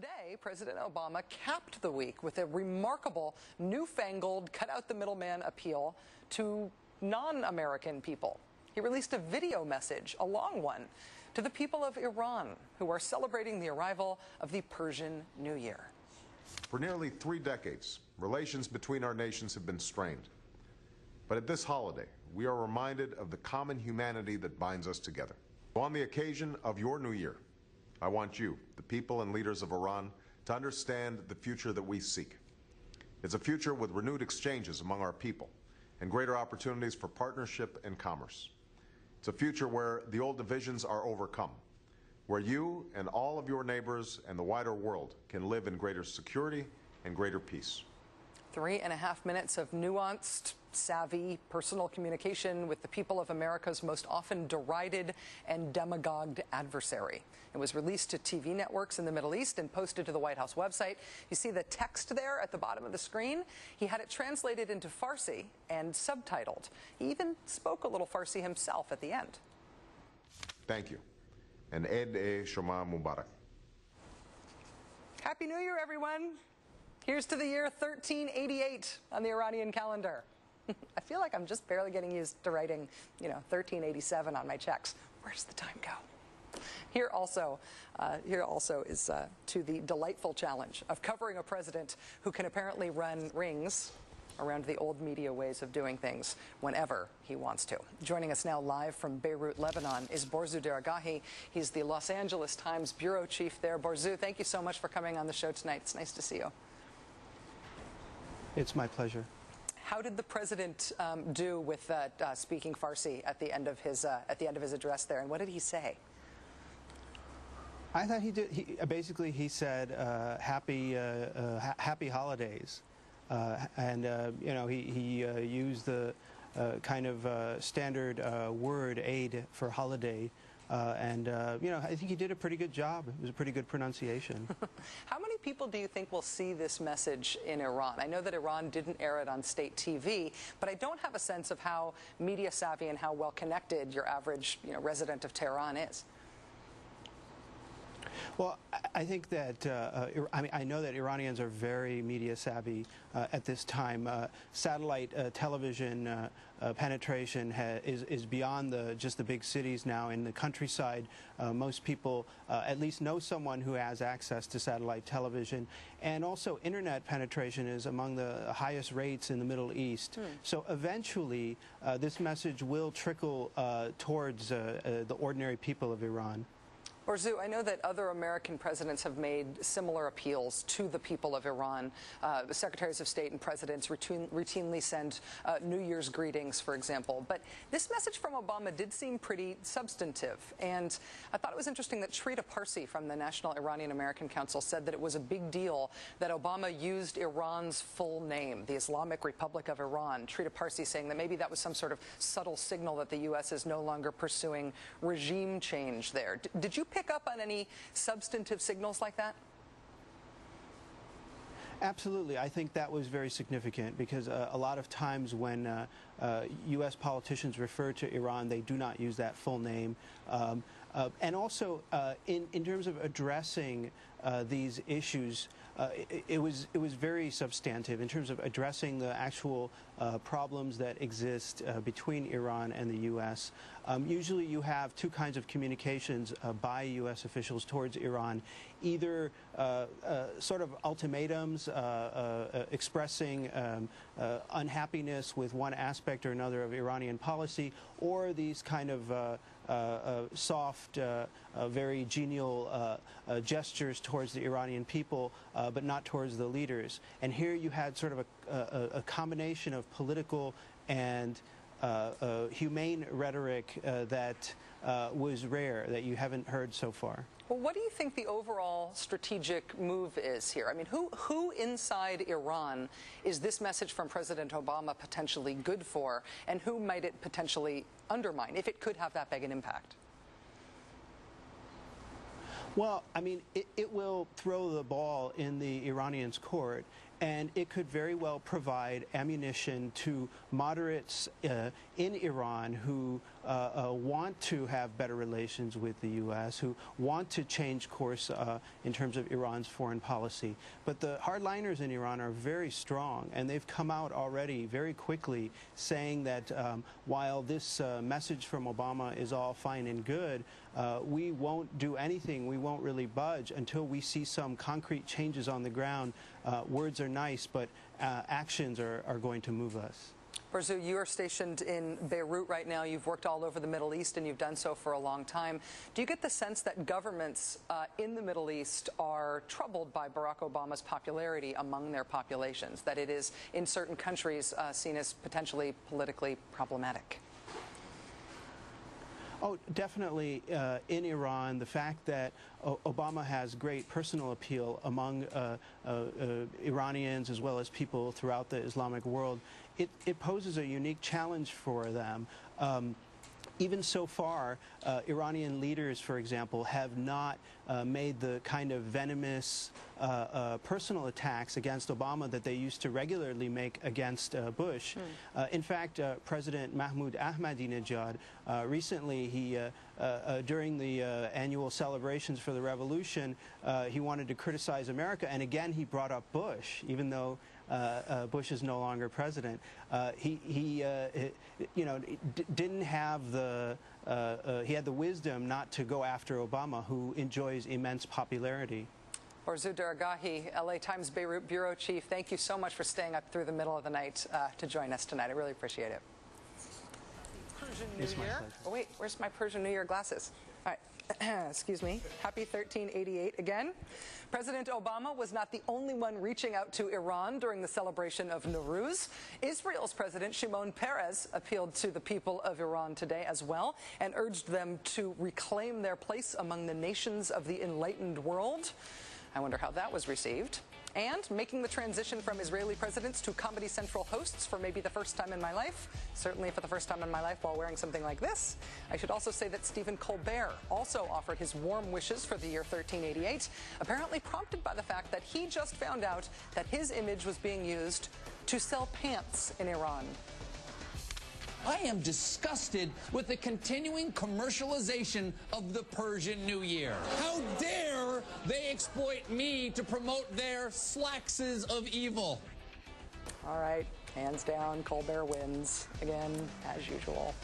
Today, President Obama capped the week with a remarkable, newfangled, cut-out-the-middleman appeal to non-American people. He released a video message, a long one, to the people of Iran who are celebrating the arrival of the Persian New Year. For nearly 3 decades, relations between our nations have been strained. But at this holiday, we are reminded of the common humanity that binds us together. On the occasion of your New Year, I want you, the people and leaders of Iran, to understand the future that we seek. It's a future with renewed exchanges among our people and greater opportunities for partnership and commerce. It's a future where the old divisions are overcome, where you and all of your neighbors and the wider world can live in greater security and greater peace. 3.5 minutes of nuanced, savvy, personal communication with the people of America's most often derided and demagogued adversary. It was released to TV networks in the Middle East and posted to the White House website. You see the text there at the bottom of the screen? He had it translated into Farsi and subtitled. He even spoke a little Farsi himself at the end. Thank you. And Eid-e-Shoma Mubarak. Happy New Year, everyone. Here's to the year 1388 on the Iranian calendar. I feel like I'm just barely getting used to writing, 1387 on my checks. Where's the time go? Here also is to the delightful challenge of covering a president who can apparently run rings around the old media ways of doing things whenever he wants to. Joining us now live from Beirut, Lebanon, is Borzou Daragahi. He's the Los Angeles Times bureau chief there. Borzou, thank you so much for coming on the show tonight. It's nice to see you. It's my pleasure. How did the president do with speaking Farsi at the end of his address there, and what did he say? I thought he did. He said happy holidays, and he used the kind of standard word aid for holiday. I think he did a pretty good job. It was a pretty good pronunciation. How many people do you think will see this message in Iran? I know that Iran didn't air it on state TV, but I don't have a sense of how media savvy and how well connected your average resident of Tehran is. Well, I think that, I know that Iranians are very media savvy at this time. Satellite television penetration is beyond just the big cities now. In the countryside, most people at least know someone who has access to satellite television. And also internet penetration is among the highest rates in the Middle East. So eventually, this message will trickle towards the ordinary people of Iran. Borzou, I know that other American presidents have made similar appeals to the people of Iran. The secretaries of state and presidents routinely send New Year's greetings, for example. But this message from Obama did seem pretty substantive. And I thought it was interesting that Shrita Parsi from the National Iranian American Council said that it was a big deal that Obama used Iran's full name, the Islamic Republic of Iran. Shrita Parsi saying that maybe that was some sort of subtle signal that the U.S. is no longer pursuing regime change there. Did you pick up on any substantive signals like that? Absolutely. I think that was very significant because a lot of times when U.S. politicians refer to Iran, they do not use that full name. And also, in terms of addressing these issues, it was very substantive in terms of addressing the actual problems that exist between Iran and the U.S. Usually you have two kinds of communications by U.S. officials towards Iran, either sort of ultimatums expressing unhappiness with one aspect or another of Iranian policy, or these kind of soft, very genial gestures towards the Iranian people, but not towards the leaders. And here you had sort of a combination of political and humane rhetoric that was rare, that you haven't heard so far. Well, what do you think the overall strategic move is here? I mean, who inside Iran is this message from President Obama potentially good for, and who might it potentially undermine, if it could have that big an impact? Well, I mean, it will throw the ball in the Iranians' court, and it could very well provide ammunition to moderates in Iran who want to have better relations with the U.S., who want to change course in terms of Iran's foreign policy. But the hardliners in Iran are very strong, and they've come out already very quickly saying that while this message from Obama is all fine and good, we won't do anything, we won't really budge until we see some concrete changes on the ground. Words are nice, but actions are going to move us. Borzou, you are stationed in Beirut right now. You've worked all over the Middle East, and you've done so for a long time. Do you get the sense that governments in the Middle East are troubled by Barack Obama's popularity among their populations, that it is in certain countries seen as potentially politically problematic? Oh, definitely. In Iran, the fact that Obama has great personal appeal among Iranians as well as people throughout the Islamic world, it poses a unique challenge for them. Even so far, Iranian leaders, for example, have not made the kind of venomous personal attacks against Obama that they used to regularly make against Bush. In fact, President Mahmoud Ahmadinejad, recently, during the annual celebrations for the revolution, he wanted to criticize America, and again he brought up Bush, even though Bush is no longer president. He didn't have the he had the wisdom not to go after Obama, who enjoys immense popularity. Borzou Daragahi, LA Times Beirut bureau chief, thank you so much for staying up through the middle of the night to join us tonight. I really appreciate it. Persian New Year. Oh wait, where's my Persian New Year glasses? All right. Excuse me. Happy 1388 again. President Obama was not the only one reaching out to Iran during the celebration of Nowruz. Israel's President Shimon Peres appealed to the people of Iran today as well and urged them to reclaim their place among the nations of the enlightened world. I wonder how that was received. And making the transition from Israeli presidents to Comedy Central hosts for maybe the first time in my life, certainly for the first time in my life while wearing something like this. I should also say that Stephen Colbert also offered his warm wishes for the year 1388, apparently prompted by the fact that he just found out that his image was being used to sell pants in Iran. I am disgusted with the continuing commercialization of the Persian New Year. How dare they exploit me to promote their slaxes of evil? All right, hands down, Colbert wins again, as usual.